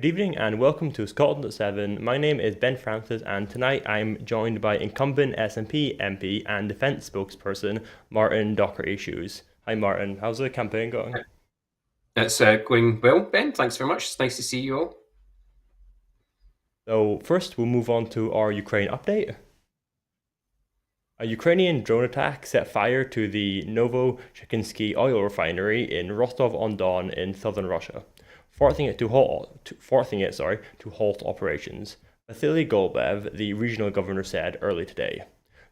Good evening and welcome to Scotland at 7. My name is Ben Francis and tonight I'm joined by incumbent SNP MP and defence spokesperson Martin Docherty-Hughes. Hi Martin, how's the campaign going? It's going well, Ben. Thanks very much. It's nice to see you all. So first we'll move on to our Ukraine update. A Ukrainian drone attack set fire to the Novochekinsky oil refinery in Rostov-on-Don in southern Russia, forcing it to halt operations. Vasily Golbev, the regional governor, said early today.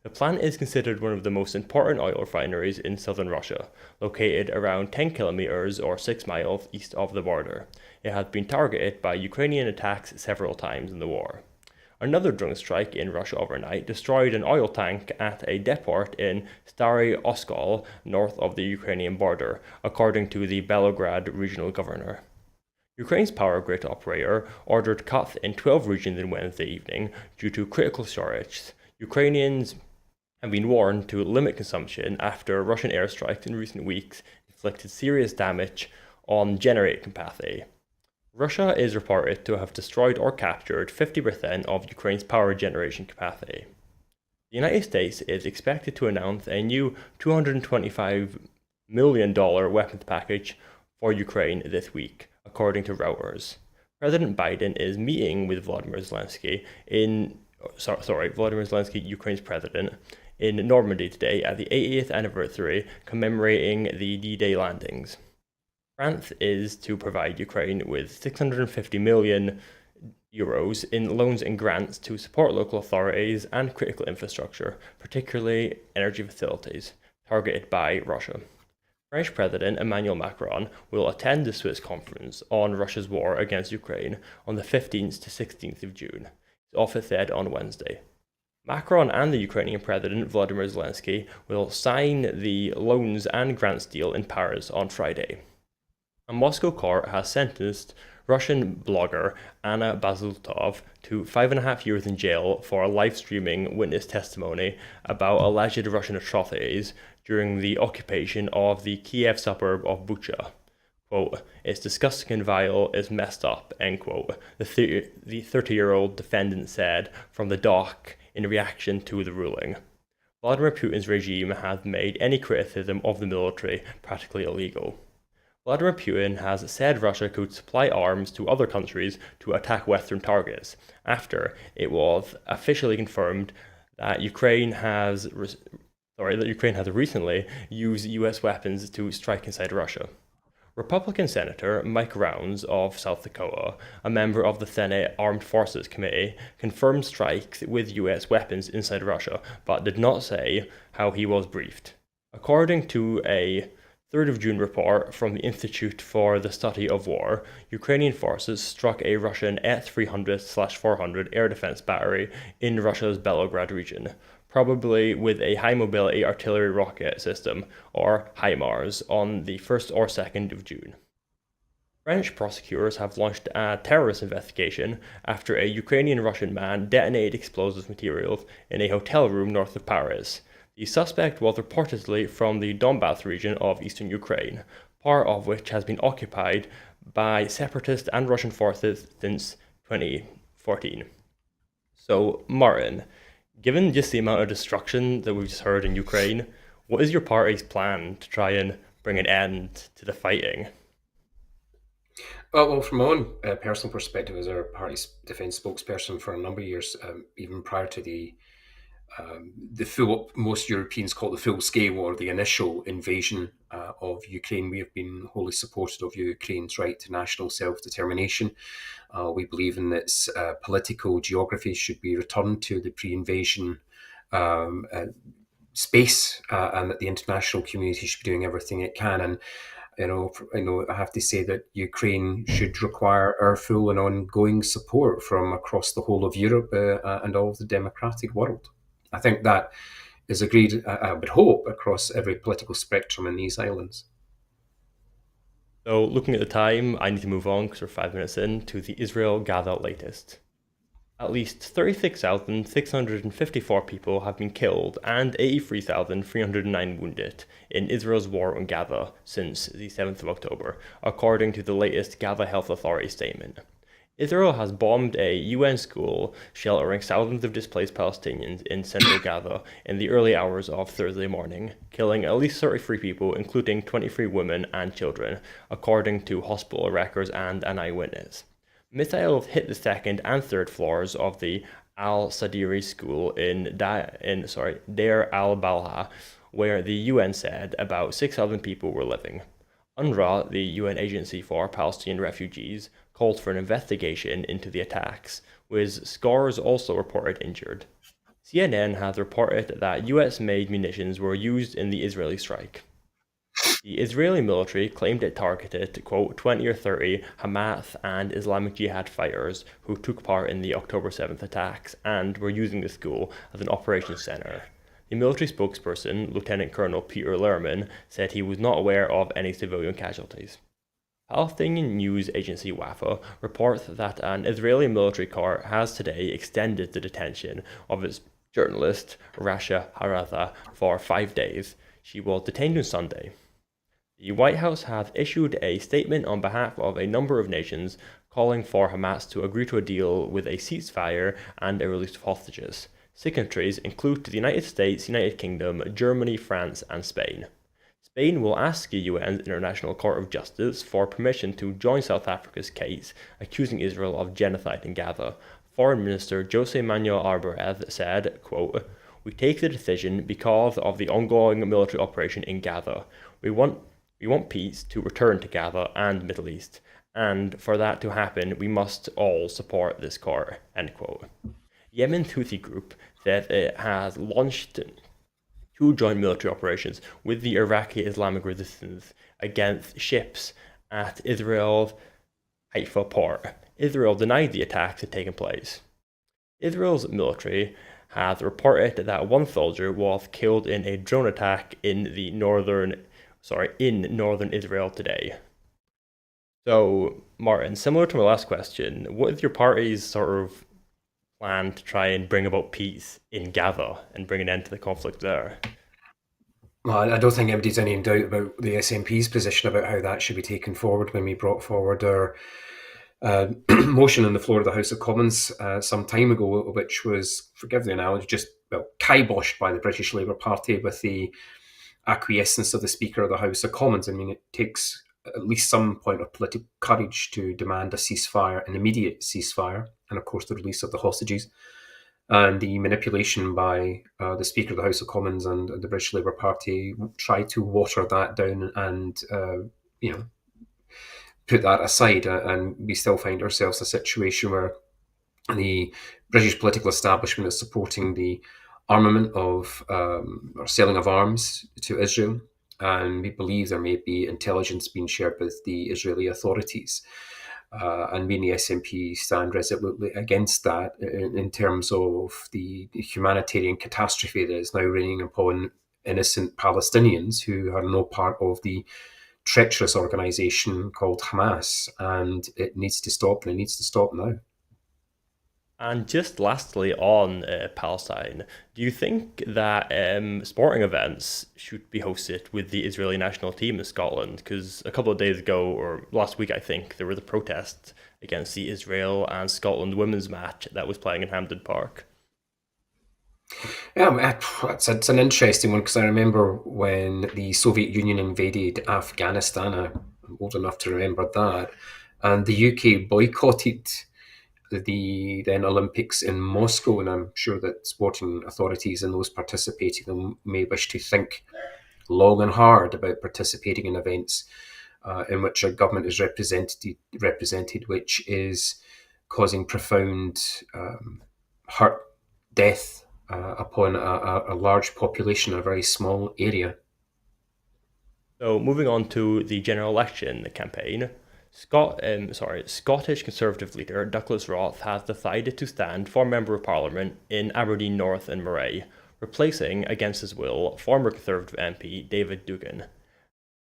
The plant is considered one of the most important oil refineries in southern Russia, located around 10 kilometers or 6 miles east of the border. It has been targeted by Ukrainian attacks several times in the war. Another drone strike in Russia overnight destroyed an oil tank at a depot in Stary Oskol, north of the Ukrainian border, according to the Belgorod regional governor. Ukraine's power grid operator ordered cuts in 12 regions on Wednesday evening due to critical shortages. Ukrainians have been warned to limit consumption after Russian airstrikes in recent weeks inflicted serious damage on generating capacity. Russia is reported to have destroyed or captured 50% of Ukraine's power generation capacity. The United States is expected to announce a new $225 million weapons package for Ukraine this week, according to Reuters. President Biden is meeting with Volodymyr Zelensky, Ukraine's president, in Normandy today at the 80th anniversary commemorating the D-Day landings. France is to provide Ukraine with €650 million in loans and grants to support local authorities and critical infrastructure, particularly energy facilities, targeted by Russia. French President Emmanuel Macron will attend the Swiss conference on Russia's war against Ukraine on the 15th to 16th of June, his office said on Wednesday. Macron and the Ukrainian President Volodymyr Zelensky will sign the loans and grants deal in Paris on Friday. A Moscow court has sentenced Russian blogger Anna Bazultov to 5.5 years in jail for live streaming witness testimony about alleged Russian atrocities during the occupation of the Kiev suburb of Bucha. Quote, "It's disgusting and vile, it's messed up," end quote, the 30-year-old defendant said from the dock in reaction to the ruling. Vladimir Putin's regime has made any criticism of the military practically illegal. Vladimir Putin has said Russia could supply arms to other countries to attack Western targets after it was officially confirmed that Ukraine has recently used US weapons to strike inside Russia. Republican Senator Mike Rounds of South Dakota, a member of the Senate Armed Forces Committee, confirmed strikes with US weapons inside Russia, but did not say how he was briefed. According to a 3rd of June report from the Institute for the Study of War, Ukrainian forces struck a Russian S-300/400 air defense battery in Russia's Belgorod region, probably with a high-mobility artillery rocket system, or HIMARS, on the 1st or 2nd of June. French prosecutors have launched a terrorist investigation after a Ukrainian-Russian man detonated explosive materials in a hotel room north of Paris. The suspect was reportedly from the Donbass region of eastern Ukraine, part of which has been occupied by separatist and Russian forces since 2014. So, Martin, given just the amount of destruction that we've just heard in Ukraine, what is your party's plan to try and bring an end to the fighting? Well, from my own personal perspective, as our party's defence spokesperson for a number of years, even prior to the full, most Europeans call it the full-scale war, the initial invasion of Ukraine, we have been wholly supportive of Ukraine's right to national self-determination. We believe in its political geography should be returned to the pre-invasion space, and that the international community should be doing everything it can. And I have to say that Ukraine should require our full and ongoing support from across the whole of Europe and all of the democratic world. I think that is agreed, I would hope, across every political spectrum in these islands. So, looking at the time, I need to move on because we're 5 minutes in to the Israel-Gaza latest. At least 36,654 people have been killed and 83,309 wounded in Israel's war on Gaza since the 7th of October, according to the latest Gaza Health Authority statement. Israel has bombed a UN school sheltering thousands of displaced Palestinians in central Gaza in the early hours of Thursday morning, killing at least 33 people, including 23 women and children, according to hospital records and an eyewitness. Missiles hit the second and third floors of the Al-Sadiri school in Deir al-Balah, where the UN said about 6,000 people were living. UNRWA, the UN Agency for Palestinian Refugees, called for an investigation into the attacks, with scores also reported injured. CNN has reported that US-made munitions were used in the Israeli strike. The Israeli military claimed it targeted, quote, 20 or 30 Hamas and Islamic Jihad fighters who took part in the October 7th attacks and were using the school as an operations center. The military spokesperson, Lieutenant Colonel Peter Lerman, said he was not aware of any civilian casualties. Palestinian news agency Wafa reports that an Israeli military court has today extended the detention of its journalist Rasha Haraza for 5 days. She was detained on Sunday. The White House has issued a statement on behalf of a number of nations calling for Hamas to agree to a deal with a ceasefire and a release of hostages. Signatories include the United States, United Kingdom, Germany, France, and Spain. Spain will ask the UN's International Court of Justice for permission to join South Africa's case accusing Israel of genocide in Gaza. Foreign Minister Jose Manuel Alvarez said, quote, "We take the decision because of the ongoing military operation in Gaza. We want peace to return to Gaza and Middle East, and for that to happen, we must all support this court," end quote. Yemen's Houthi group says it has launched two joint military operations with the Iraqi Islamic Resistance against ships at Israel's Haifa port. Israel denied the attacks had taken place. Israel's military has reported that one soldier was killed in a drone attack in northern Israel today. So, Martin, similar to my last question, what is your party's sort of plan to try and bring about peace in Gaza and bring an end to the conflict there? Well, I don't think anybody's any in doubt about the SNP's position about how that should be taken forward when we brought forward our motion on the floor of the House of Commons some time ago, which was, forgive the analogy, just kiboshed by the British Labour Party with the acquiescence of the Speaker of the House of Commons. I mean, it takes at least some point of political courage to demand a ceasefire, an immediate ceasefire, and of course the release of the hostages. And the manipulation by the Speaker of the House of Commons and the British Labour Party tried to water that down and, put that aside. And we still find ourselves in a situation where the British political establishment is supporting the armament of or selling of arms to Israel. And we believe there may be intelligence being shared with the Israeli authorities. And we in the SNP stand resolutely against that in terms of the humanitarian catastrophe that is now raining upon innocent Palestinians who are no part of the treacherous organisation called Hamas. And it needs to stop, and it needs to stop now. And just lastly on Palestine, do you think that sporting events should be hosted with the Israeli national team in Scotland? Because a couple of days ago, or last week I think, there was a protest against the Israel and Scotland women's match that was playing in Hampden Park. Yeah, it's an interesting one because I remember when the Soviet Union invaded Afghanistan. I'm old enough to remember that. And the UK boycotted the then Olympics in Moscow, and I'm sure that sporting authorities and those participating in them may wish to think long and hard about participating in events in which a government is represented, which is causing profound hurt, death upon a large population, a very small area. So moving on to the general election campaign, Scottish Conservative leader Douglas Roth has decided to stand for Member of Parliament in Aberdeen North and Moray, replacing, against his will, former Conservative MP David Duggan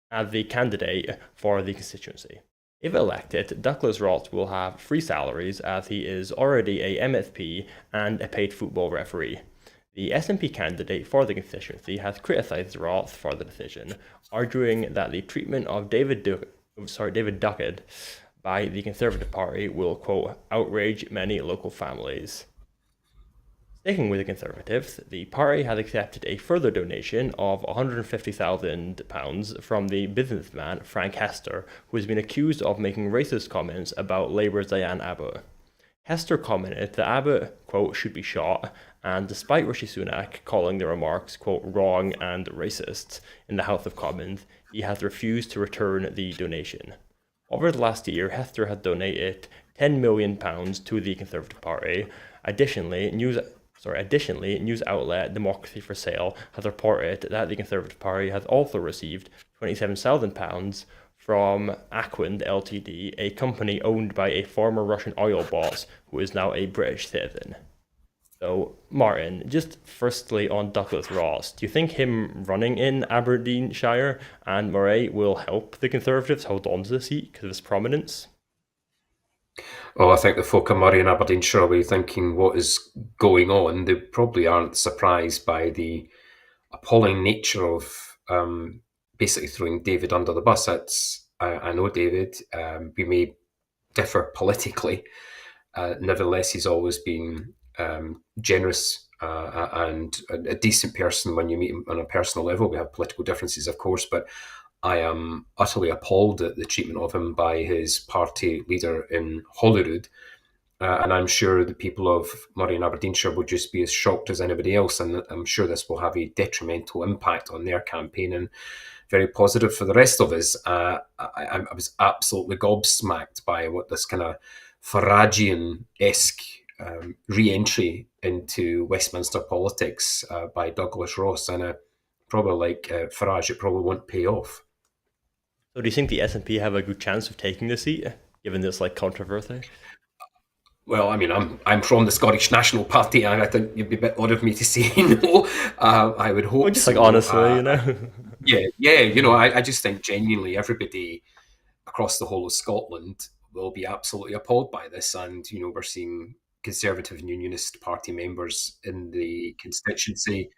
as the candidate for the constituency. If elected, Douglas Roth will have free salaries as he is already a MSP and a paid football referee. The SNP candidate for the constituency has criticised Roth for the decision, arguing that the treatment of David Duckett by the Conservative Party will, quote, outrage many local families. Sticking with the Conservatives, the party has accepted a further donation of £150,000 from the businessman Frank Hester, who has been accused of making racist comments about Labour's Diane Abbott. Hester commented that Abbott, quote, should be shot, and despite Rishi Sunak calling the remarks, quote, wrong and racist in the House of Commons, he has refused to return the donation. Over the last year, Hester has donated £10 million to the Conservative Party. Additionally, news outlet Democracy for Sale has reported that the Conservative Party has also received £27,000 from Aquand Ltd, a company owned by a former Russian oil boss who is now a British citizen. So, Martin, just firstly on Douglas Ross, do you think him running in Aberdeenshire and Moray will help the Conservatives hold on to the seat because of his prominence? Well, I think the folk of Murray and Aberdeenshire will be thinking what is going on. They probably aren't surprised by the appalling nature of basically throwing David under the bus. I know David. We may differ politically. Nevertheless, he's always been generous and a decent person when you meet him on a personal level. We have political differences, of course, but I am utterly appalled at the treatment of him by his party leader in Holyrood. And I'm sure the people of Murray and Aberdeenshire will just be as shocked as anybody else. And I'm sure this will have a detrimental impact on their campaign and very positive for the rest of us. I was absolutely gobsmacked by what this kind of Faragian-esque re-entry into Westminster politics by Douglas Ross. And probably like Farage, it probably won't pay off. So do you think the SNP have a good chance of taking the seat, given this controversy? Well, I mean, I'm from the Scottish National Party, and I think it'd be a bit odd of me to say no. I would hope. Well, just honestly, Yeah. I just think genuinely everybody across the whole of Scotland will be absolutely appalled by this, and we're seeing Conservative and Unionist Party members in the constituency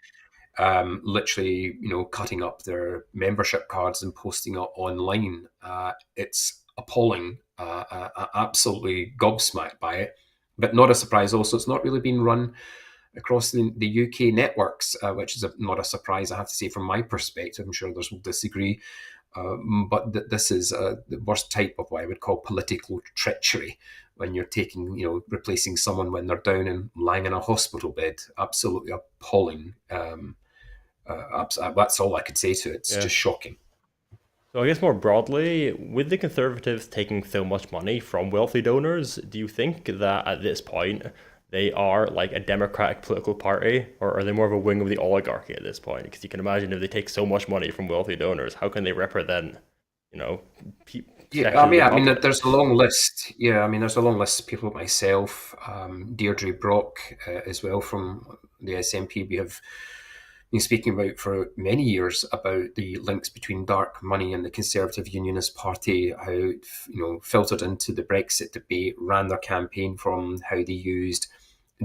literally, cutting up their membership cards and posting it online. It's appalling, absolutely gobsmacked by it, but not a surprise. Also, it's not really been run across the UK networks, which is not a surprise, I have to say, from my perspective. I'm sure others will disagree. But this is the worst type of what I would call political treachery, when you're replacing someone when they're down and lying in a hospital bed. Absolutely appalling. That's all I could say to it. It's just shocking. So I guess more broadly, with the Conservatives taking so much money from wealthy donors, do you think that at this point they are like a democratic political party, or are they more of a wing of the oligarchy at this point? Because you can imagine if they take so much money from wealthy donors, how can they represent, Yeah, I mean, there's a long list. Yeah, I mean, there's a long list of people like myself, Deirdre Brock, as well from the SNP. We have been speaking about for many years about the links between dark money and the Conservative Unionist Party, how it, filtered into the Brexit debate, ran their campaign from how they used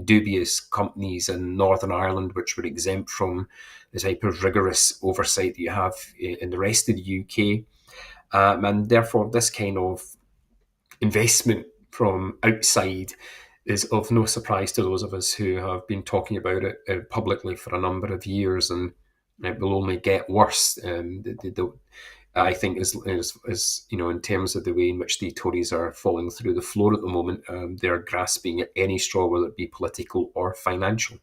dubious companies in Northern Ireland, which were exempt from the type of rigorous oversight that you have in the rest of the UK. And therefore, this kind of investment from outside is of no surprise to those of us who have been talking about it publicly for a number of years, and it will only get worse. I think, as in terms of the way in which the Tories are falling through the floor at the moment, they're grasping at any straw, whether it be political or financial.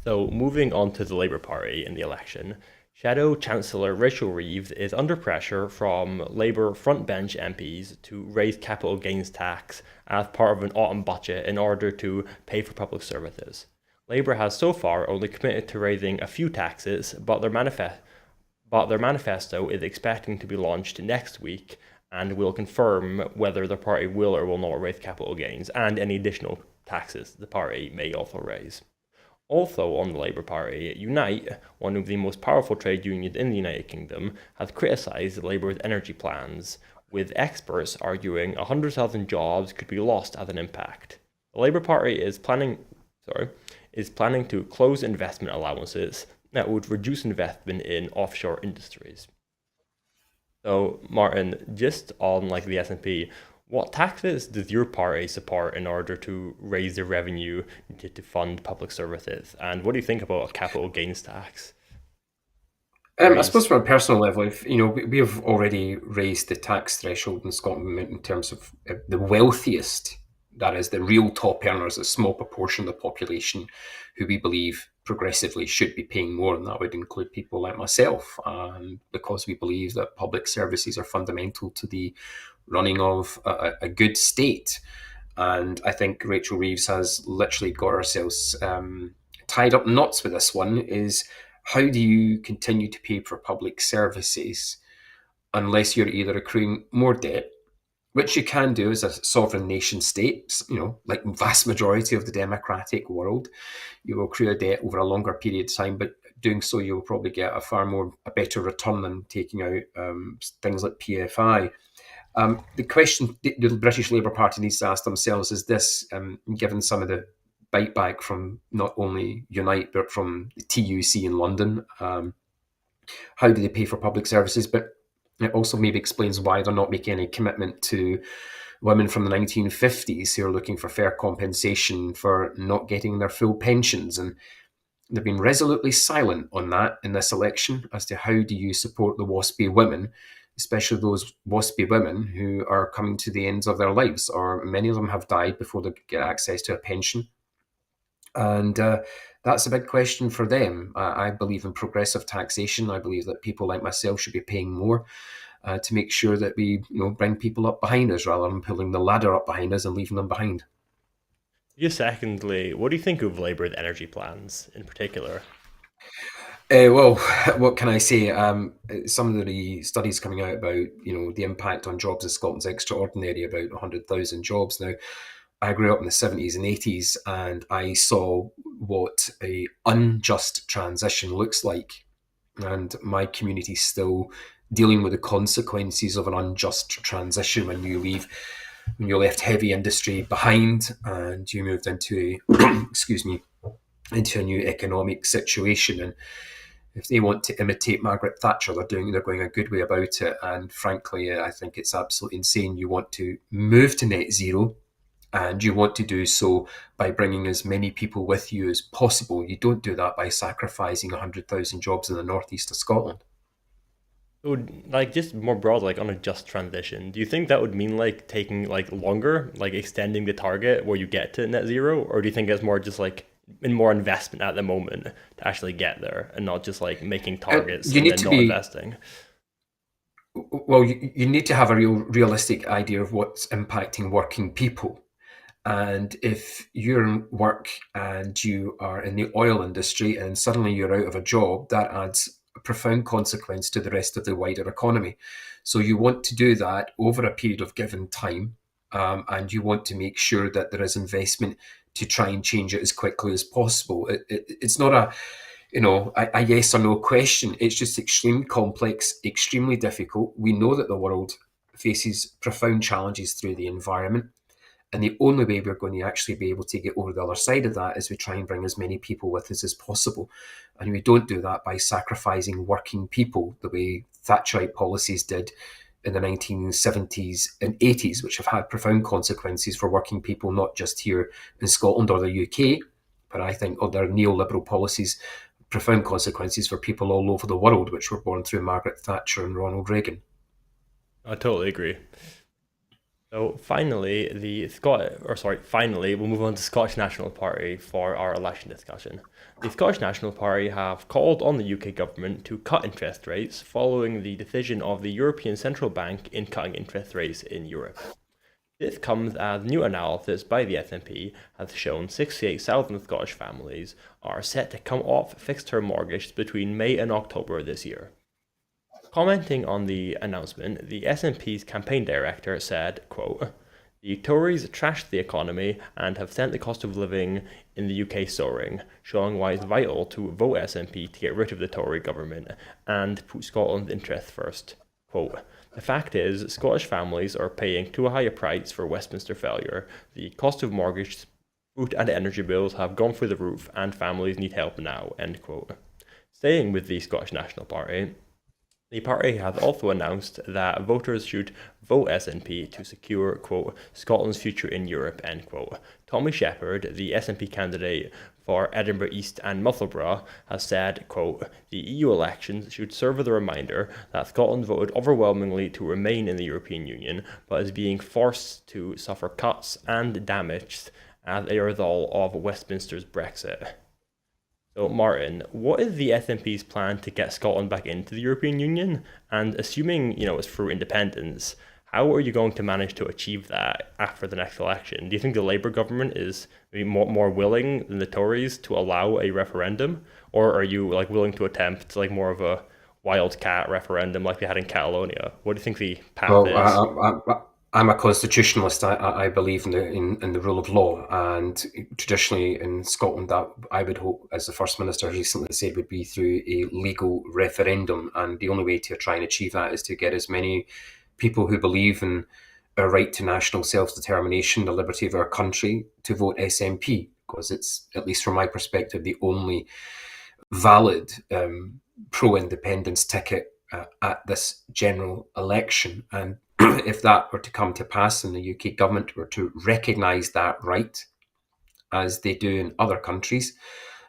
So moving on to the Labour Party in the election, Shadow Chancellor Rachel Reeves is under pressure from Labour frontbench MPs to raise capital gains tax as part of an autumn budget in order to pay for public services. Labour has so far only committed to raising a few taxes, but their manifesto is expecting to be launched next week and will confirm whether the party will or will not raise capital gains and any additional taxes the party may also raise. Also on the Labour Party, Unite, one of the most powerful trade unions in the United Kingdom, has criticised Labour's energy plans, with experts arguing 100,000 jobs could be lost as an impact. The Labour Party is planning to close investment allowances that would reduce investment in offshore industries. So, Martin, just on like the S&P, what taxes does your party support in order to raise the revenue needed to fund public services? And what do you think about a capital gains tax? I suppose Raise from a personal level, if we have already raised the tax threshold in Scotland in terms of the wealthiest, that is the real top earners, a small proportion of the population who we believe progressively should be paying more, and that would include people like myself, because we believe that public services are fundamental to the running of a good state. And I think Rachel Reeves has literally got ourselves tied up knots with this one. Is how do you continue to pay for public services unless you're either accruing more debt, which you can do as a sovereign nation state, like vast majority of the democratic world, you will accrue a debt over a longer period of time, but doing so you'll probably get a better return than taking out things like PFI. The question the British Labour Party needs to ask themselves is this, given some of the bite back from not only Unite but from the TUC in London, how do they pay for public services? But it also maybe explains why they're not making any commitment to women from the 1950s who are looking for fair compensation for not getting their full pensions. And they've been resolutely silent on that in this election as to how do you support the WASPy women, especially those WASPy women who are coming to the ends of their lives, or many of them have died before they get access to a pension. And that's a big question for them. I believe in progressive taxation. I believe that people like myself should be paying more to make sure that we bring people up behind us rather than pulling the ladder up behind us and leaving them behind. just secondly, what do you think of Labour's energy plans in particular? Well, what can I say? Some of the studies coming out about the impact on jobs in Scotland's extraordinary. About 100,000 jobs now. I grew up in the 70s and 80s, and I saw what a unjust transition looks like, and my community's still dealing with the consequences of an unjust transition when you left heavy industry behind and you moved into excuse me, into a new economic situation. And if they want to imitate Margaret Thatcher, they're going a good way about it. And frankly, I think it's absolutely insane. You want to move to net zero, and you want to do so by bringing as many people with you as possible. You don't do that by sacrificing 100,000 jobs in the northeast of Scotland. So, like, just more broad, like on a just transition, do you think that would mean like taking like longer, like extending the target where you get to net zero, or do you think it's more just like in more investment at the moment to actually get there, and not just like making targets You and need then to not be investing? well. You need to have a realistic idea of what's impacting working people. And if you're in work and you are in the oil industry and suddenly you're out of a job, that adds a profound consequence to the rest of the wider economy. So you want to do that over a period of given time, and you want to make sure that there is investment to try and change it as quickly as possible. It's not a yes or no question. It's just extremely complex, extremely difficult. We know that the world faces profound challenges through the environment. And the only way we're going to actually be able to get over the other side of that is we try and bring as many people with us as possible. And we don't do that by sacrificing working people the way Thatcherite policies did in the 1970s and 80s, which have had profound consequences for working people, not just here in Scotland or the UK, but I think other neoliberal policies, profound consequences for people all over the world, which were born through Margaret Thatcher and Ronald Reagan. I totally agree. So finally, finally, we'll move on to Scottish National Party for our election discussion. The Scottish National Party have called on the UK government to cut interest rates following the decision of the European Central Bank in cutting interest rates in Europe. This comes as new analysis by the S&P has shown 68,000 Scottish families are set to come off fixed-term mortgages between May and October this year. Commenting on the announcement, the SNP's campaign director said, quote, "The Tories trashed the economy and have sent the cost of living in the UK soaring, showing why it's vital to vote SNP to get rid of the Tory government and put Scotland's interests first. Quote, the fact is, Scottish families are paying too high a price for Westminster failure. The cost of mortgages, food and energy bills have gone through the roof and families need help now." End quote. Staying with the Scottish National Party, The party has also announced that voters should vote SNP to secure, quote, Scotland's future in Europe, end quote. Tommy Shepherd, the SNP candidate for Edinburgh East and Musselburgh, has said, quote, the EU elections should serve as a reminder that Scotland voted overwhelmingly to remain in the European Union, but is being forced to suffer cuts and damage as a result of Westminster's Brexit. So, Martin, what is the SNP's plan to get Scotland back into the European Union? And assuming, it's through independence, how are you going to manage to achieve that after the next election? Do you think the Labour government is maybe more willing than the Tories to allow a referendum? Or are you like willing to attempt like more of a wildcat referendum like they had in Catalonia? What do you think the path Well, is? I'm a constitutionalist. I believe in the rule of law, and traditionally in Scotland, that I would hope, as the First Minister recently said, would be through a legal referendum. And the only way to try and achieve that is to get as many people who believe in our right to national self determination, the liberty of our country, to vote SNP, because it's, at least from my perspective, the only valid pro independence ticket at this general election. And if that were to come to pass and the UK government were to recognise that right, as they do in other countries,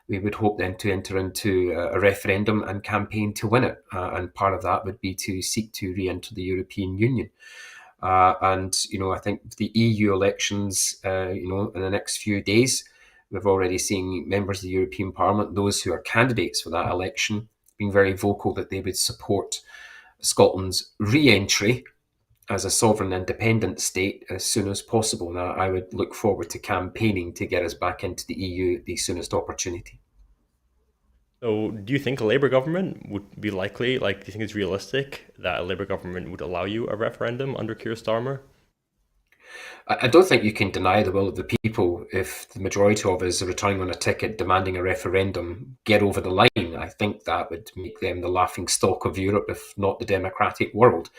we would hope then to enter into a referendum and campaign to win it. And part of that would be to seek to re enter the European Union. I think the EU elections, in the next few days, we've already seen members of the European Parliament, those who are candidates for that election, being very vocal that they would support Scotland's re-entry as a sovereign independent state as soon as possible. Now, I would look forward to campaigning to get us back into the EU at the soonest opportunity. So, do you think a Labour government would be likely? Like, do you think it's realistic that a Labour government would allow you a referendum under Keir Starmer? I don't think you can deny the will of the people if the majority of us are returning on a ticket demanding a referendum get over the line. I think that would make them the laughing stock of Europe, if not the democratic world.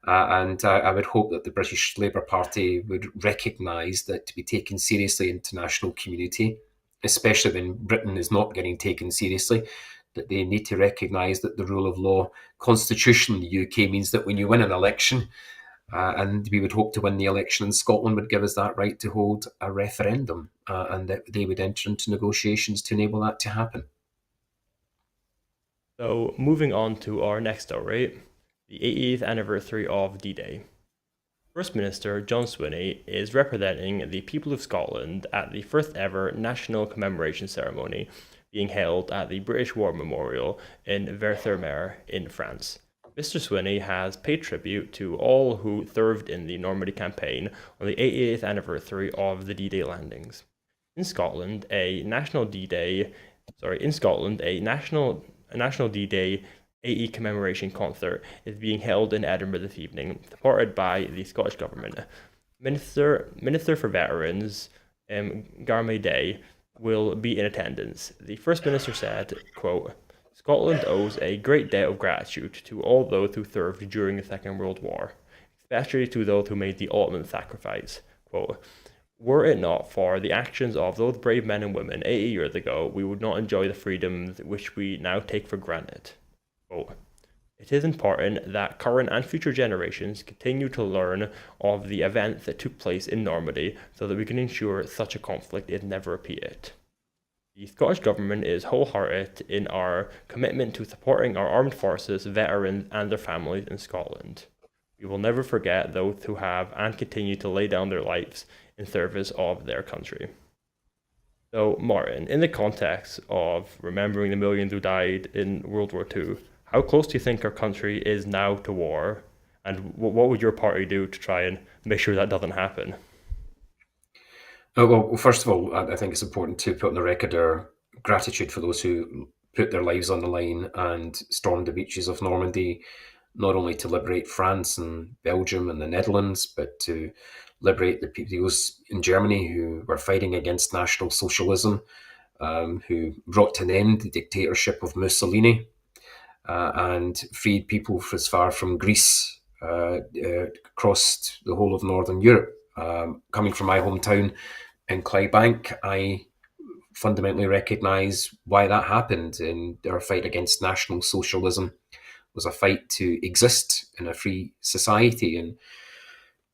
And I would hope that the British Labour Party would recognise that to be taken seriously in the international community, especially when Britain is not getting taken seriously, that they need to recognise that the rule of law constitution in the UK means that when you win an election, and we would hope to win the election in Scotland, would give us that right to hold a referendum, and that they would enter into negotiations to enable that to happen. So, moving on to our next story, the 80th anniversary of D Day. First Minister John Swinney is representing the people of Scotland at the first ever national commemoration ceremony being held at the British War Memorial in Verther-Mer in France. Mr. Swinney has paid tribute to all who served in the Normandy campaign on the 80th anniversary of the D-Day landings. In Scotland, a national D-Day, in Scotland, a national D-Day 80 commemoration concert is being held in Edinburgh this evening, supported by the Scottish Government. Minister for Veterans, Garmy Day, will be in attendance. The First Minister said, quote, Scotland owes a great debt of gratitude to all those who served during the Second World War, especially to those who made the ultimate sacrifice. Quote, were it not for the actions of those brave men and women 80 years ago, we would not enjoy the freedoms which we now take for granted. Quote, it is important that current and future generations continue to learn of the events that took place in Normandy so that we can ensure such a conflict is never repeated. The Scottish Government is wholehearted in our commitment to supporting our armed forces, veterans, and their families in Scotland. We will never forget those who have and continue to lay down their lives in service of their country. So, Martin, in the context of remembering the millions who died in World War II, how close do you think our country is now to war? And what would your party do to try and make sure that doesn't happen? Well, first of all, I think it's important to put on the record our gratitude for those who put their lives on the line and stormed the beaches of Normandy, not only to liberate France and Belgium and the Netherlands, but to liberate the people in Germany who were fighting against National Socialism, who brought to an end the dictatorship of Mussolini, and freed people as far from Greece across the whole of Northern Europe. Coming from my hometown in Clydebank, I fundamentally recognise why that happened in our fight against National Socialism was a fight to exist in a free society. And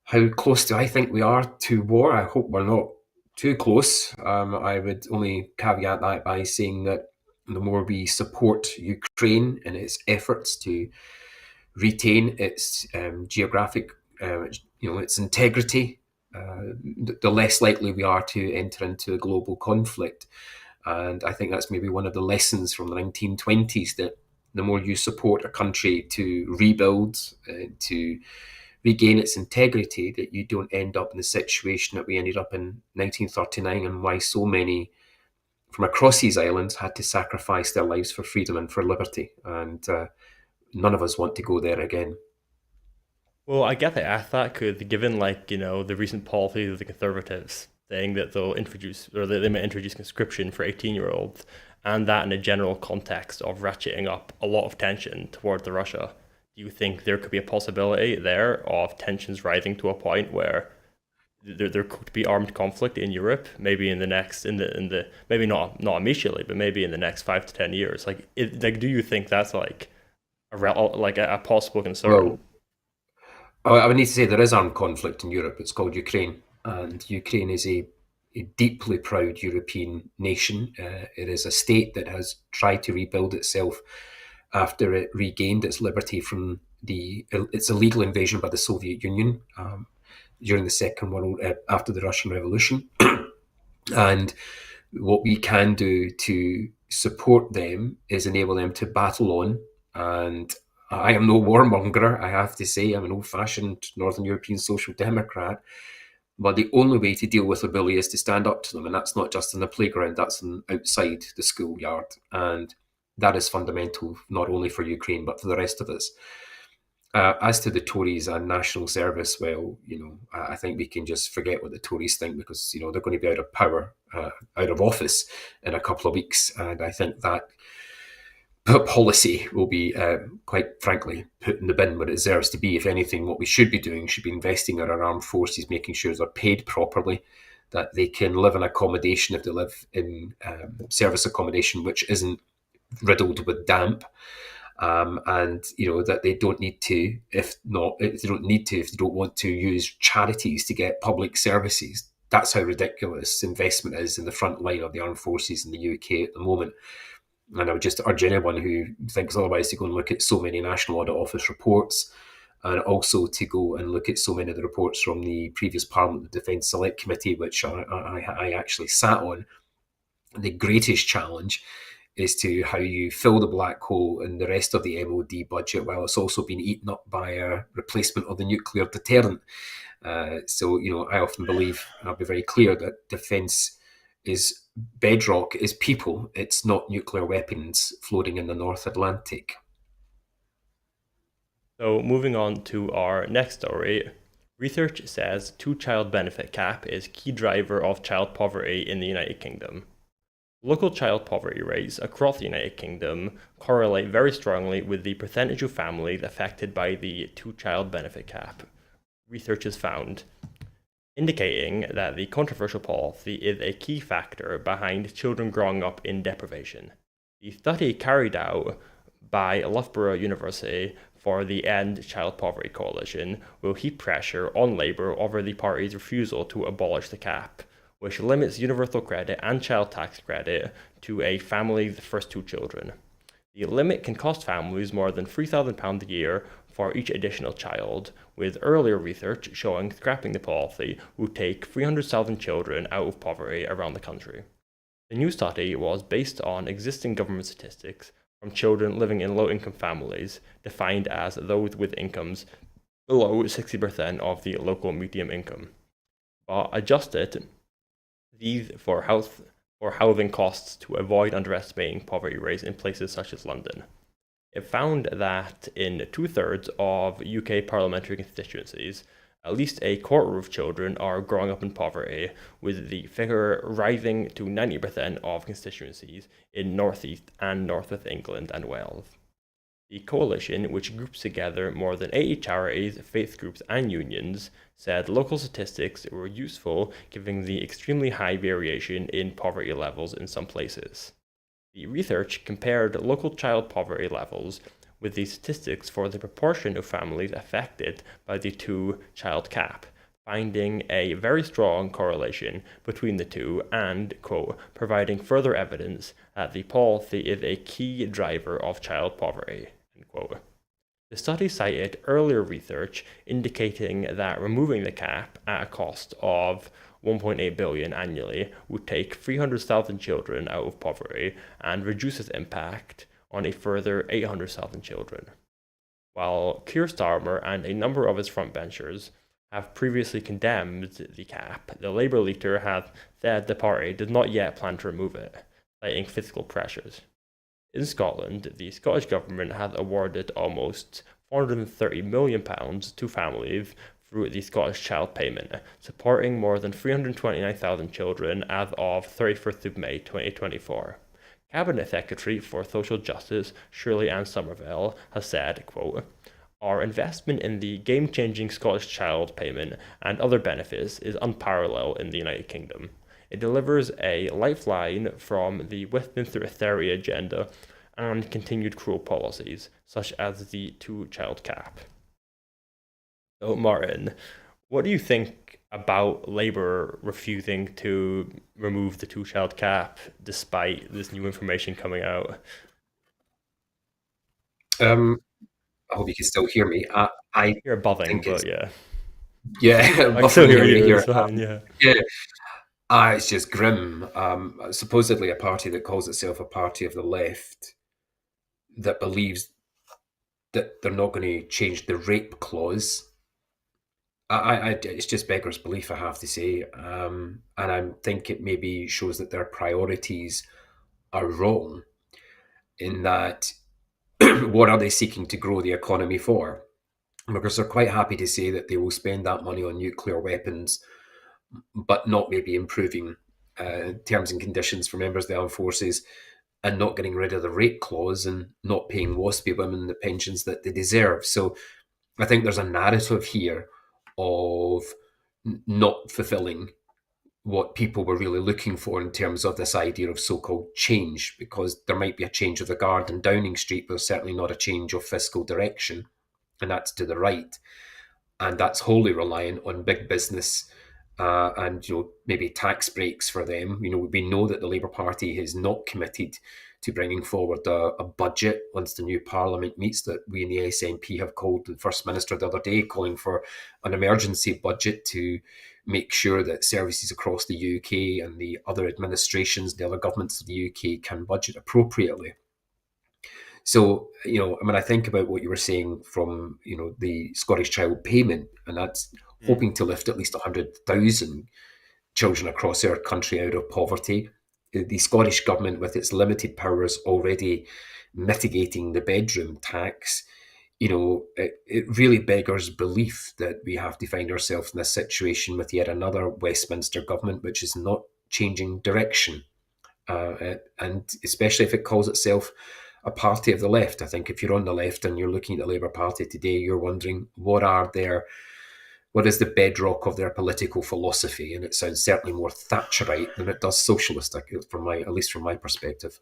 how close do I think we are to war? I hope we're not too close. I would only caveat that by saying that the more we support Ukraine in its efforts to retain its geographic, its integrity, the less likely we are to enter into a global conflict. And I think that's maybe one of the lessons from the 1920s, that the more you support a country to rebuild, to regain its integrity, that you don't end up in the situation that we ended up in 1939, and why so many from across these islands had to sacrifice their lives for freedom and for liberty. And none of us want to go there again. Well, I get that could, given the recent policies of the Conservatives saying that they'll introduce or they may introduce conscription for 18-year-olds, and that in a general context of ratcheting up a lot of tension towards the Russia. Do you think there could be a possibility there of tensions rising to a point where there could be armed conflict in Europe, maybe in the next in the maybe not immediately, but maybe in the next 5 to 10 years? Do you think that's a possible concern? Well, I would need to say there is armed conflict in Europe. It's called Ukraine, and Ukraine is a deeply proud European nation. It is a state that has tried to rebuild itself after it regained its liberty from its illegal invasion by the Soviet Union during the Second World, after the Russian Revolution. And what we can do to support them is enable them to battle on. And I am no warmonger, I have to say. I'm an old-fashioned Northern European social democrat. But the only way to deal with a bully is to stand up to them, and that's not just in the playground, that's outside the schoolyard. And that is fundamental, not only for Ukraine, but for the rest of us. As to the Tories and national service, well, I think we can just forget what the Tories think, because they're going to be out of power, out of office in a couple of weeks, and I think that policy will be, quite frankly, put in the bin where it deserves to be. If anything, what we should be doing should be investing in our armed forces, making sure they're paid properly, that they can live in accommodation if they live in service accommodation, which isn't riddled with damp. And that they don't need to, if they don't want to use charities to get public services. That's how ridiculous investment is in the front line of the armed forces in the UK at the moment. And I would just urge anyone who thinks otherwise to go and look at so many National Audit Office reports, and also to go and look at so many of the reports from the previous Parliament, the Defence Select Committee, which I actually sat on. The greatest challenge is to how you fill the black hole in the rest of the MOD budget while it's also been eaten up by a replacement of the nuclear deterrent. So, I often believe, and I'll be very clear, that defence is bedrock, is people. It's not nuclear weapons floating in the North Atlantic. So moving on to our next story, research says two-child benefit cap is key driver of child poverty in the United Kingdom. Local child poverty rates across the United Kingdom correlate very strongly with the percentage of families affected by the two-child benefit cap, research has found, indicating that the controversial policy is a key factor behind children growing up in deprivation. The study carried out by Loughborough University for the End Child Poverty Coalition will heap pressure on Labour over the party's refusal to abolish the cap, which limits universal credit and child tax credit to a family's first two children. The limit can cost families more than £3,000 a year for each additional child, with earlier research showing scrapping the policy would take 300,000 children out of poverty around the country. The new study was based on existing government statistics from children living in low-income families, defined as those with incomes below 60% of the local median income, but adjusted these for housing costs to avoid underestimating poverty rates in places such as London. It found that in 2/3 of UK parliamentary constituencies, at least a quarter of children are growing up in poverty, with the figure rising to 90% of constituencies in North East and North West England and Wales. The coalition, which groups together more than 80 charities, faith groups, and unions, said local statistics were useful given the extremely high variation in poverty levels in some places. The research compared local child poverty levels with the statistics for the proportion of families affected by the two-child cap, finding a very strong correlation between the two and, quote, providing further evidence that the policy is a key driver of child poverty, end quote. The study cited earlier research indicating that removing the cap at a cost of 1.8 billion annually would take 300,000 children out of poverty and reduce its impact on a further 800,000 children. While Keir Starmer and a number of his frontbenchers have previously condemned the cap, the Labour leader has said the party does not yet plan to remove it, citing fiscal pressures. In Scotland, the Scottish Government has awarded almost £430 million to families through the Scottish Child Payment, supporting more than 329,000 children as of 31st of May 2024. Cabinet Secretary for Social Justice Shirley Ann Somerville has said, quote, our investment in the game-changing Scottish Child Payment and other benefits is unparalleled in the United Kingdom. It delivers a lifeline from the Westminster austerity agenda and continued cruel policies, such as the two-child cap. So, Martin, what do you think about Labour refusing to remove the two-child cap despite this new information coming out? I hope you can still hear me. I You're buzzing, think it's but yeah. yeah, I can still buffering hear hearing me you, it's here. fine, yeah. Yeah, it's just grim. Supposedly a party that calls itself a party of the left that believes that they're not going to change the rape clause. It's just beggars belief, I have to say, and I think it maybe shows that their priorities are wrong. In that, what are they seeking to grow the economy for? Because they're quite happy to say that they will spend that money on nuclear weapons, but not maybe improving terms and conditions for members of the armed forces, and not getting rid of the rape clause and not paying WASPy women the pensions that they deserve. So I think there's a narrative here of not fulfilling what people were really looking for in terms of this idea of so-called change, because there might be a change of the guard in Downing Street, but certainly not a change of fiscal direction, and that's to the right, and that's wholly reliant on big business and maybe tax breaks for them. We know that the Labour Party is not committed to bringing forward a budget once the new Parliament meets, that we in the SNP have called the First Minister the other day, calling for an emergency budget to make sure that services across the UK and the other administrations, the other governments of the UK can budget appropriately. So, I think about what you were saying from, the Scottish Child Payment, and that's hoping to lift at least 100,000 children across our country out of poverty. The Scottish Government, with its limited powers, already mitigating the bedroom tax. It really beggars belief that we have to find ourselves in this situation with yet another Westminster government which is not changing direction. And especially if it calls itself a party of the left. I think if you're on the left and you're looking at the Labour Party today, you're wondering what is the bedrock of their political philosophy? And it sounds certainly more Thatcherite than it does socialist, at least from my perspective.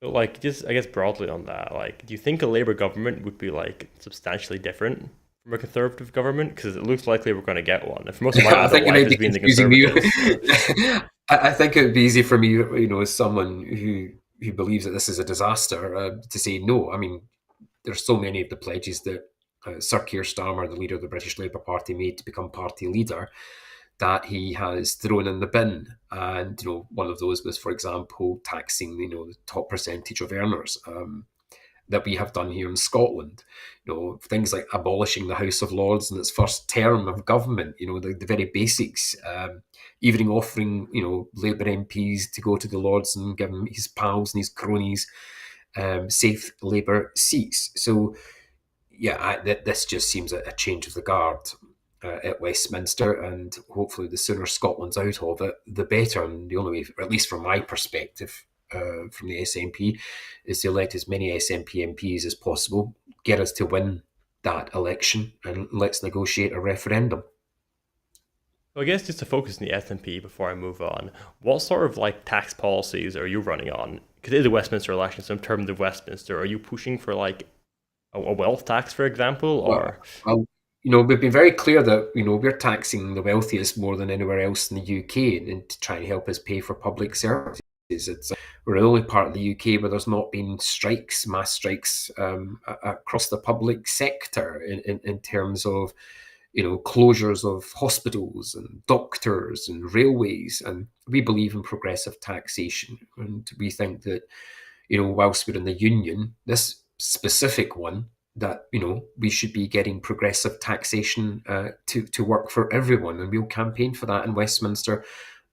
So, just I guess broadly on that, do you think a Labour government would be substantially different from a Conservative government? Because it looks likely we're going to get one. If most of my adult life has been the Conservatives, I think it would be easy for me, as someone who believes that this is a disaster, to say no. I mean, there's so many of the pledges that Sir Keir Starmer, the leader of the British Labour Party, made to become party leader, that he has thrown in the bin. And one of those was, for example, taxing the top percentage of earners, that we have done here in Scotland. Things like abolishing the House of Lords in its first term of government. The very basics. Even offering Labour MPs to go to the Lords and give him his pals and his cronies safe Labour seats. So this just seems a change of the guard at Westminster, and hopefully the sooner Scotland's out of it, the better. And the only way, or at least from my perspective, from the SNP, is to elect as many SNP MPs as possible, get us to win that election, and let's negotiate a referendum. So I guess just to focus on the SNP before I move on, what sort of tax policies are you running on? Because it is a Westminster election, so in terms of Westminster, are you pushing for A wealth tax, for example, Well, or well, we've been very clear that we're taxing the wealthiest more than anywhere else in the UK, and to try and help us pay for public services. We're the only part of the UK where there's not been strikes, mass strikes across the public sector in terms of closures of hospitals and doctors and railways. And we believe in progressive taxation, and we think that whilst we're in the union, this specific one, that we should be getting progressive taxation to work for everyone, and we'll campaign for that in Westminster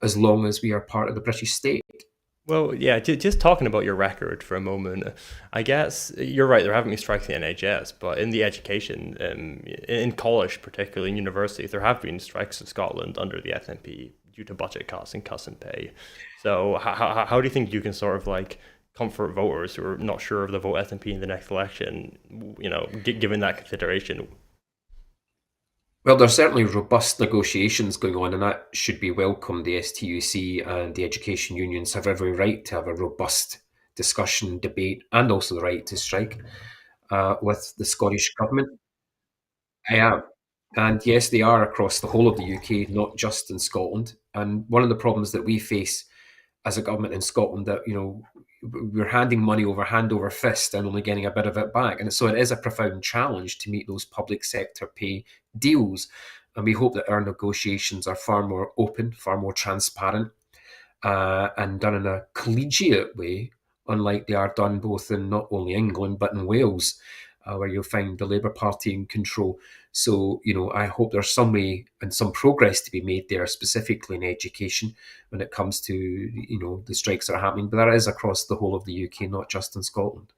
as long as we are part of the British state. well, yeah, just talking about your record for a moment, I guess you're right. There haven't been strikes in the NHS, but in the education, in college, particularly in universities, there have been strikes in Scotland under the SNP due to budget cuts and cuts in pay. So, how do you think you can sort of like comfort voters who are not sure of the vote SNP in the next election? Given that consideration. Well, there's certainly robust negotiations going on, and that should be welcome. The STUC and the education unions have every right to have a robust discussion, debate, and also the right to strike with the Scottish Government. I am. And yes, they are across the whole of the UK, not just in Scotland. And one of the problems that we face as a government in Scotland, that we're handing money over hand over fist and only getting a bit of it back. And so it is a profound challenge to meet those public sector pay deals. And we hope that our negotiations are far more open, far more transparent, and done in a collegiate way, unlike they are done both in not only England but in Wales, where you'll find the Labour Party in control. So, I hope there's some way and some progress to be made there, specifically in education, when it comes to the strikes that are happening. But that is across the whole of the UK, not just in Scotland.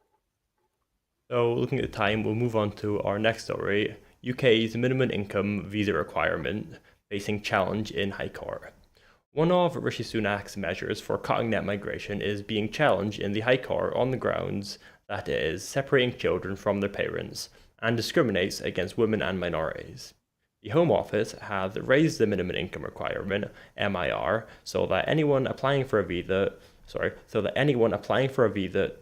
So, looking at the time, we'll move on to our next story. UK's minimum income visa requirement facing challenge in High Court. One of Rishi Sunak's measures for cutting net migration is being challenged in the High Court on the grounds that it is separating children from their parents and discriminates against women and minorities. The Home Office has raised the minimum income requirement (MIR) so that anyone applying for a visa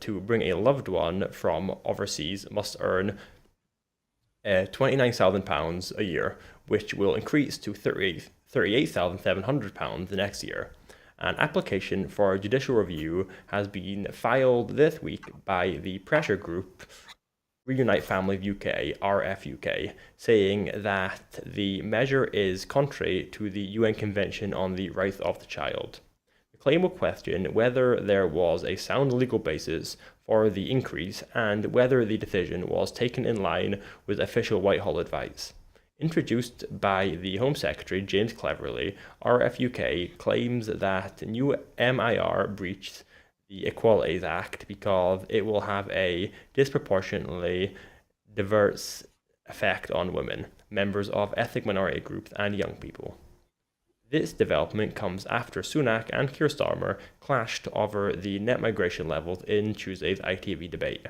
to bring a loved one from overseas must earn £29,000 a year, which will increase to £38,700 the next year. An application for judicial review has been filed this week by the pressure group Reunite Families UK, RFUK, saying that the measure is contrary to the UN Convention on the Rights of the Child. The claim will question whether there was a sound legal basis for the increase and whether the decision was taken in line with official Whitehall advice. Introduced by the Home Secretary James Cleverly, RFUK claims that new MIR breached the Equalities Act because it will have a disproportionately diverse effect on women, members of ethnic minority groups, and young people. This development comes after Sunak and Keir Starmer clashed over the net migration levels in Tuesday's ITV debate.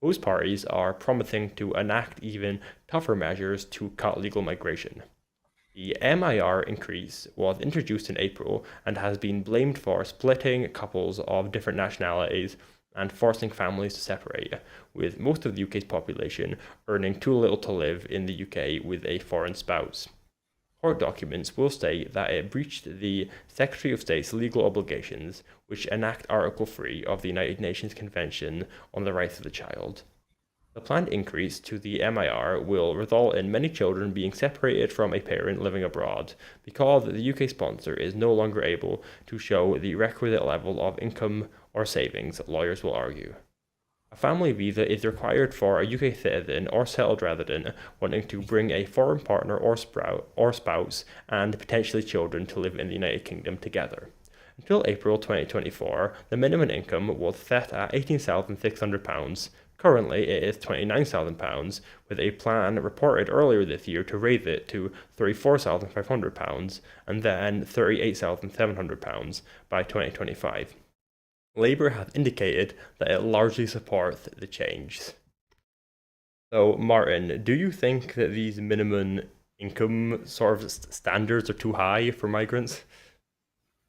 Both parties are promising to enact even tougher measures to cut legal migration. The MIR increase was introduced in April and has been blamed for splitting couples of different nationalities and forcing families to separate, with most of the UK's population earning too little to live in the UK with a foreign spouse. Court documents will state that it breached the Secretary of State's legal obligations, which enact Article 3 of the United Nations Convention on the Rights of the Child. The planned increase to the MIR will result in many children being separated from a parent living abroad because the UK sponsor is no longer able to show the requisite level of income or savings, lawyers will argue. A family visa is required for a UK citizen or settled resident wanting to bring a foreign partner or spouse and potentially children to live in the United Kingdom together. Until April 2024, the minimum income was set at £18,600. Currently, it is £29,000, with a plan reported earlier this year to raise it to £34,500 and then £38,700 by 2025. Labour has indicated that it largely supports the changes. So, Martin, do you think that these minimum income sort of standards are too high for migrants?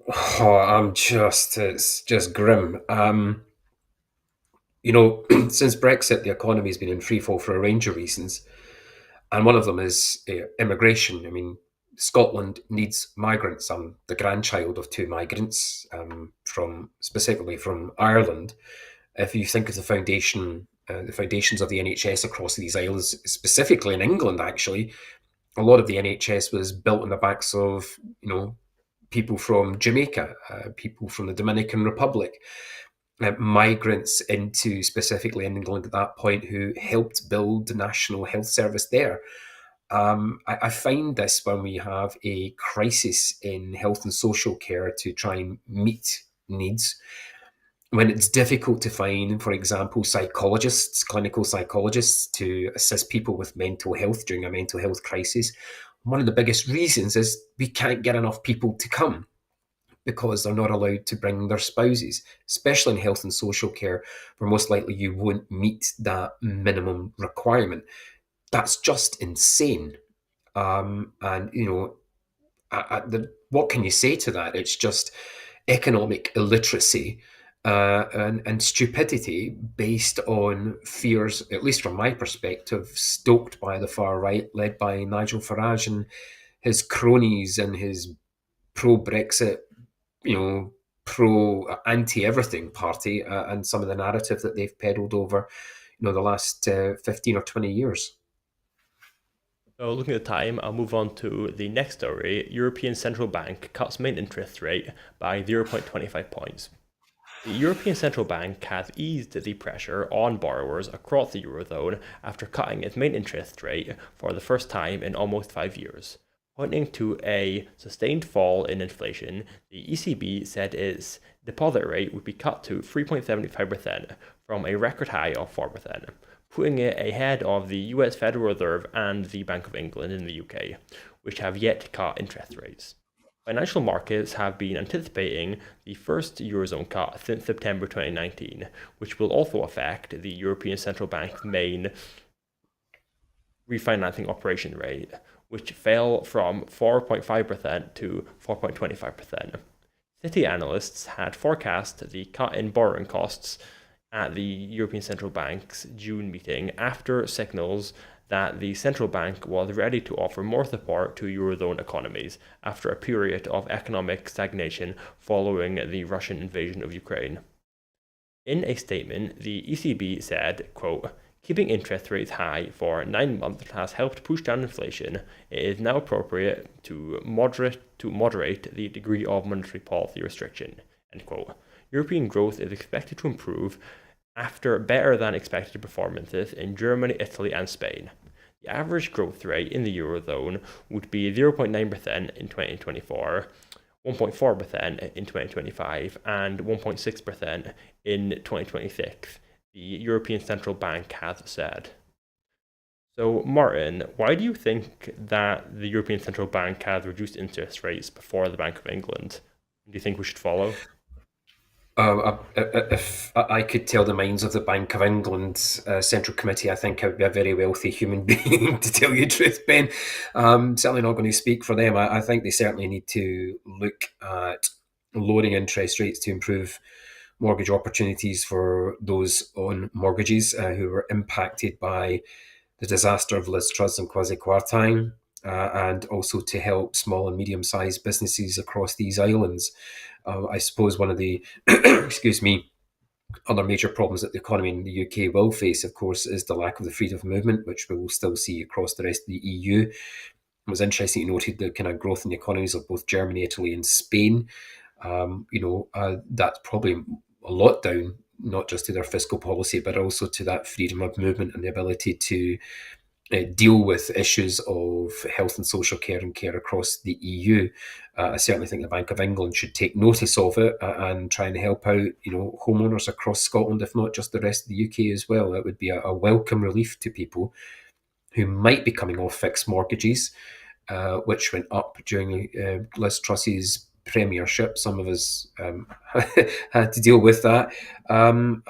Oh, it's just grim. Since Brexit, the economy has been in free fall for a range of reasons, and one of them is immigration. I mean, Scotland needs migrants. I'm the grandchild of two migrants from specifically from Ireland. If you think of the foundations of the NHS across these islands, specifically in England, actually, a lot of the NHS was built on the backs of people from Jamaica, people from the Dominican Republic, migrants into specifically England at that point who helped build the National Health Service there. I find this when we have a crisis in health and social care to try and meet needs. When it's difficult to find, for example, psychologists, clinical psychologists to assist people with mental health during a mental health crisis, one of the biggest reasons is we can't get enough people to come because they're not allowed to bring their spouses, especially in health and social care, where most likely you won't meet that minimum requirement. That's just insane. And what can you say to that? It's just economic illiteracy and stupidity based on fears, at least from my perspective, stoked by the far right, led by Nigel Farage and his cronies and his pro-Brexit, pro anti everything party, and some of the narrative that they've peddled over, the last 15 or 20 years. So looking at the time, I'll move on to the next story. European Central Bank cuts main interest rate by 0.25 points. The European Central Bank has eased the pressure on borrowers across the Eurozone after cutting its main interest rate for the first time in almost 5 years. Pointing to a sustained fall in inflation, the ECB said its deposit rate would be cut to 3.75% from a record high of 4%, putting it ahead of the US Federal Reserve and the Bank of England in the UK, which have yet to cut interest rates. Financial markets have been anticipating the first Eurozone cut since September 2019, which will also affect the European Central Bank's main refinancing operation rate, which fell from 4.5% to 4.25%. City analysts had forecast the cut in borrowing costs at the European Central Bank's June meeting after signals that the central bank was ready to offer more support to Eurozone economies after a period of economic stagnation following the Russian invasion of Ukraine. In a statement, the ECB said, quote, "Keeping interest rates high for 9 months has helped push down inflation. It is now appropriate to moderate the degree of monetary policy restriction." End quote. European growth is expected to improve after better than expected performances in Germany, Italy, and Spain. The average growth rate in the Eurozone would be 0.9% in 2024, 1.4% in 2025, and 1.6% in 2026, the European Central Bank has said. So, Martin, why do you think that the European Central Bank has reduced interest rates before the Bank of England? Do you think we should follow? If I could tell the minds of the Bank of England Central Committee, I think I would be a very wealthy human being, to tell you the truth, Ben. Certainly not going to speak for them. I think they certainly need to look at lowering interest rates to improve mortgage opportunities for those on mortgages who were impacted by the disaster of Liz Truss and Kwasi Kwarteng, and also to help small and medium-sized businesses across these islands. I suppose one of the, excuse me, other major problems that the economy in the UK will face, of course, is the lack of the freedom of movement, which we will still see across the rest of the EU. It was interesting you noted the kind of growth in the economies of both Germany, Italy, and Spain. That's probably a lot down, not just to their fiscal policy, but also to that freedom of movement and the ability to deal with issues of health and social care and care across the EU. I certainly think the Bank of England should take notice of it and try and help out, homeowners across Scotland, if not just the rest of the UK as well. It would be a welcome relief to people who might be coming off fixed mortgages, which went up during Liz Truss's premiership. Some of us had to deal with that. And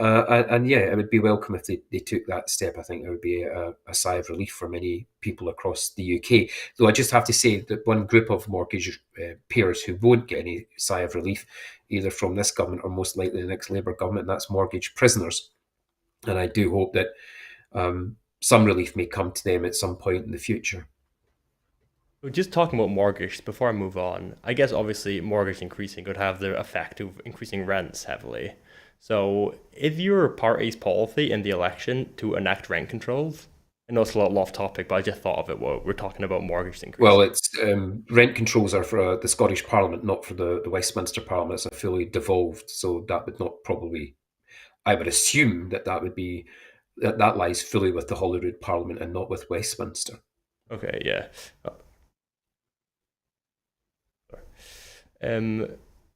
yeah, it would be welcome if they took that step. I think it would be a sigh of relief for many people across the UK. Though I just have to say that one group of mortgage payers who won't get any sigh of relief, either from this government or most likely the next Labour government, and that's mortgage prisoners. And I do hope that some relief may come to them at some point in the future. So just talking about mortgage before I move on, I guess obviously mortgage increasing could have the effect of increasing rents heavily. So is your party's policy in the election to enact rent controls? I know it's a lot off topic, but I just thought of it while we're talking about mortgage Well, increasing. it's rent controls are for the Scottish Parliament, not for the Westminster Parliament. It's a fully devolved, so that would not probably. I would assume that that would be that lies fully with the Holyrood Parliament and not with Westminster. Okay, yeah. Um,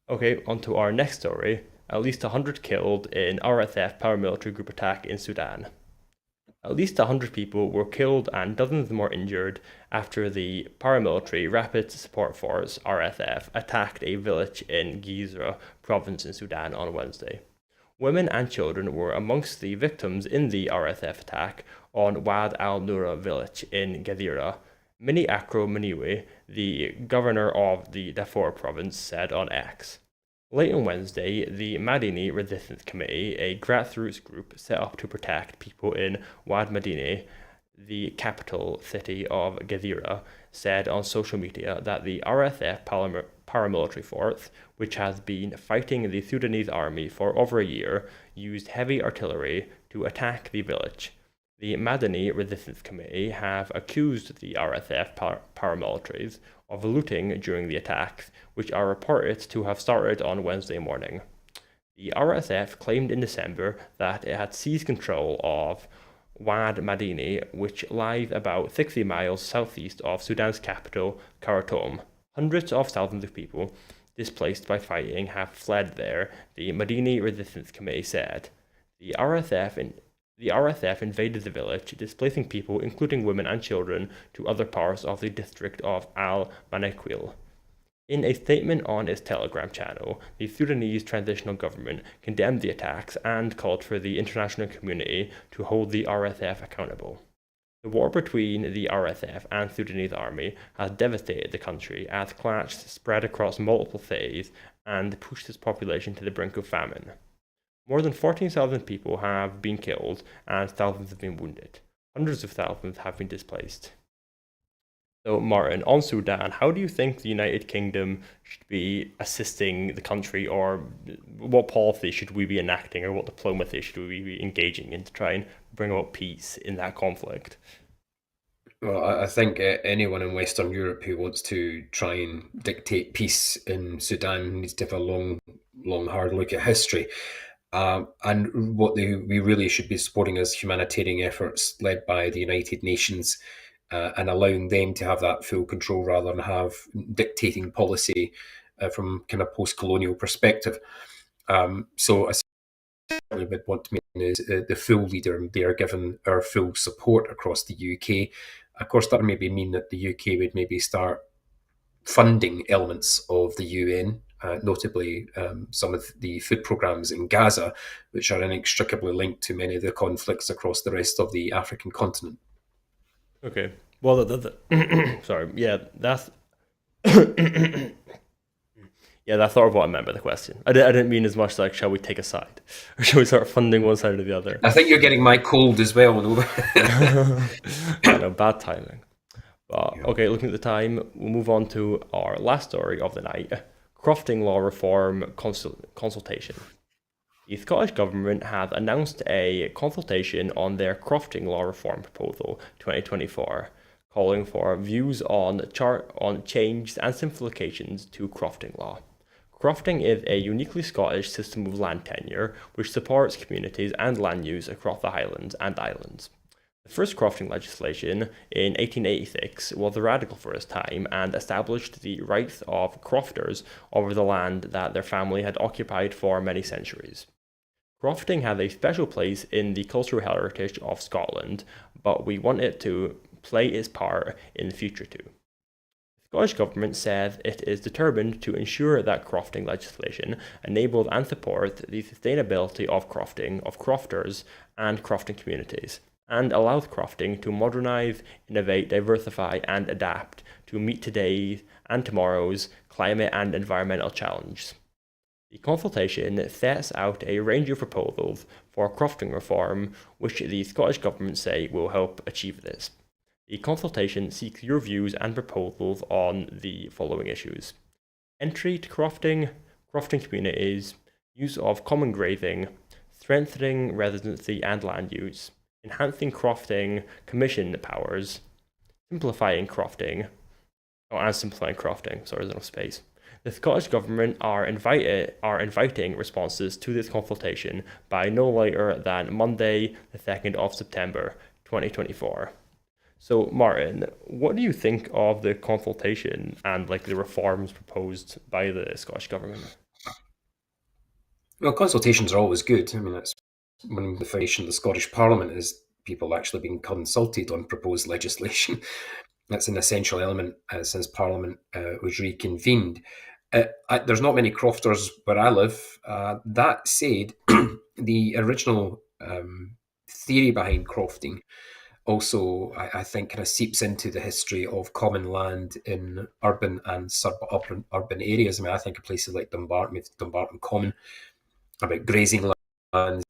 okay, on to our next story. At least 100 killed in RSF paramilitary group attack in Sudan. At least 100 people were killed and dozens more injured after the paramilitary Rapid Support Force (RSF) attacked a village in Gizra province in Sudan on Wednesday. Women and children were amongst the victims in the RSF attack on Wad al Nura village in Gazira. Mini Akro Maniwi, the governor of the Darfur province, said on X. Late on Wednesday, the Madini Resistance Committee, a grassroots group set up to protect people in Wad Madini, the capital city of Gazira, said on social media that the RSF paramilitary force, which has been fighting the Sudanese army for over a year, used heavy artillery to attack the village. The Madani Resistance Committee have accused the RSF paramilitaries of looting during the attacks, which are reported to have started on Wednesday morning. The RSF claimed in December that it had seized control of Wad Madini, which lies about 60 miles southeast of Sudan's capital, Khartoum. Hundreds of thousands of people displaced by fighting have fled there, the Madini Resistance Committee said. The RSF invaded the village, displacing people, including women and children, to other parts of the district of Al Manakwil. In a statement on its Telegram channel, the Sudanese transitional government condemned the attacks and called for the international community to hold the RSF accountable. The war between the RSF and Sudanese army has devastated the country as clash spread across multiple cities and pushed its population to the brink of famine. More than 14,000 people have been killed and thousands have been wounded. Hundreds of thousands have been displaced. So, Martin, on Sudan, how do you think the United Kingdom should be assisting the country, or what policy should we be enacting, or what diplomacy should we be engaging in to try and bring about peace in that conflict? Well, I think anyone in Western Europe who wants to try and dictate peace in Sudan needs to have a long, hard look at history. And what we really should be supporting is humanitarian efforts led by the United Nations, and allowing them to have that full control rather than have dictating policy from kind of post-colonial perspective. So I certainly would want to maintain is the full leader, and they are given our full support across the UK. Of course, that would maybe mean that the UK would maybe start funding elements of the UN, notably some of the food programs in Gaza, which are inextricably linked to many of the conflicts across the rest of the African continent. Okay. Well, sorry. Yeah, that's yeah, that's sort of what I meant by the question. I didn't mean as much like, shall we take a side, or shall we start funding one side or the other? I think you're getting my cold as well, no? I know, bad timing. But Yeah. okay, looking at the time, we'll move on to our last story of the night: crofting law reform consultation. The Scottish Government has announced a consultation on their crofting law reform proposal 2024, calling for views on changes and simplifications to crofting law. Crofting is a uniquely Scottish system of land tenure which supports communities and land use across the Highlands and Islands. The first crofting legislation in 1886 was radical for its time and established the rights of crofters over the land that their family had occupied for many centuries. Crofting has a special place in the cultural heritage of Scotland, but we want it to play its part in the future too. The Scottish Government says it is determined to ensure that crofting legislation enables and supports the sustainability of crofting, of crofters, and crofting communities, and allows crofting to modernise, innovate, diversify, and adapt to meet today's and tomorrow's climate and environmental challenges. The consultation sets out a range of proposals for crofting reform, which the Scottish Government say will help achieve this. The consultation seeks your views and proposals on the following issues: entry to crofting, crofting communities, use of common grazing, strengthening residency and land use, enhancing crofting commission powers, simplifying crofting, and simplifying crofting, sorry, there's no space. The Scottish Government are inviting responses to this consultation by no later than Monday, the 2nd of September, 2024. So, Martin, what do you think of the consultation and the reforms proposed by the Scottish Government? Well, consultations are always good. I mean, that's one of the foundation of the Scottish Parliament is people actually being consulted on proposed legislation. That's an essential element since Parliament was reconvened. There's not many crofters where I live. That said, the original theory behind crofting also, I think, kind of seeps into the history of common land in urban and suburban urban areas. I mean, I think of places like Dumbarton Common, about grazing lands.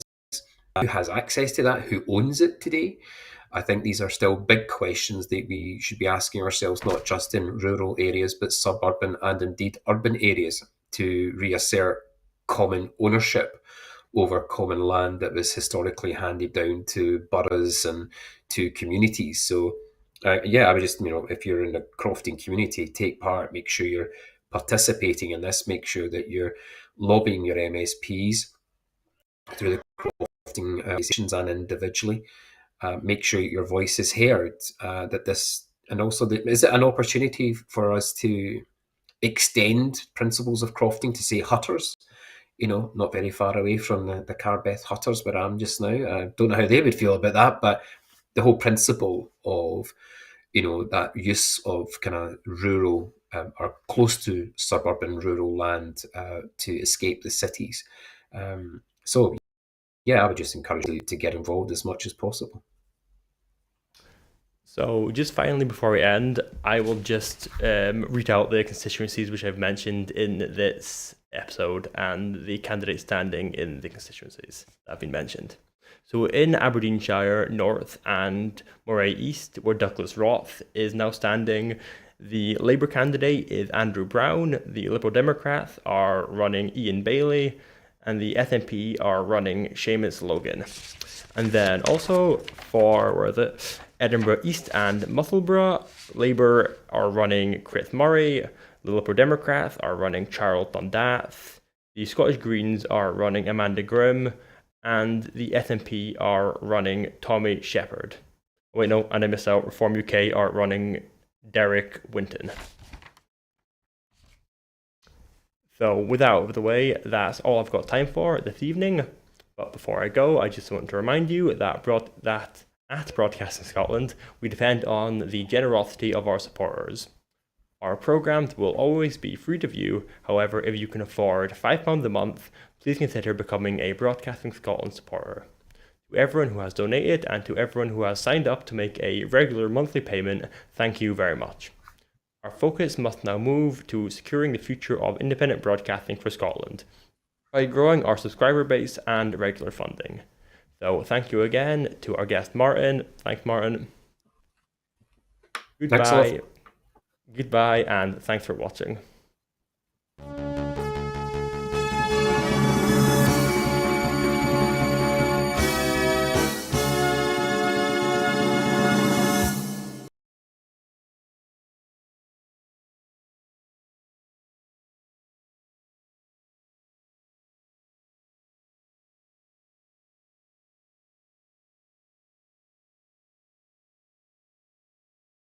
Who has access to that? Who owns it today? I think these are still big questions that we should be asking ourselves, not just in rural areas, but suburban and indeed urban areas, to reassert common ownership over common land that was historically handed down to boroughs and to communities. So, I would just, if you're in a crofting community, take part, make sure you're participating in this, make sure that you're lobbying your MSPs through the crofting organisations and individually. Make sure your voice is heard. And also, is it an opportunity for us to extend principles of crofting to say hutters? Not very far away from the Carbeth hutters where I'm just now. I don't know how they would feel about that, but the whole principle of that use of kind of rural or close to suburban rural land to escape the cities. So yeah, I would just encourage you to get involved as much as possible. So, just finally, before we end, I will just read out the constituencies which I've mentioned in this episode and the candidates standing in the constituencies that have been mentioned. So, in Aberdeenshire North and Moray East, where Douglas Roth is now standing, the Labour candidate is Andrew Brown, the Liberal Democrats are running Ian Bailey, and the SNP are running Seamus Logan. And then also for, Edinburgh East and Musselburgh, Labour are running Chris Murray, the Liberal Democrats are running Charles Dundas, the Scottish Greens are running Amanda Grimm, and the SNP are running Tommy Shepherd. Wait, no, and I missed out. Reform UK are running Derek Winton. So with that out of the way, that's all I've got time for this evening. But before I go, I just want to remind you that at Broadcasting Scotland, we depend on the generosity of our supporters. Our programmes will always be free to view. However, if you can afford £5 a month, please consider becoming a Broadcasting Scotland supporter. To everyone who has donated and to everyone who has signed up to make a regular monthly payment, thank you very much. Our focus must now move to securing the future of independent broadcasting for Scotland by growing our subscriber base and regular funding. So thank you again to our guest Martin. Thanks, Martin. Goodbye. Goodbye, and thanks for watching.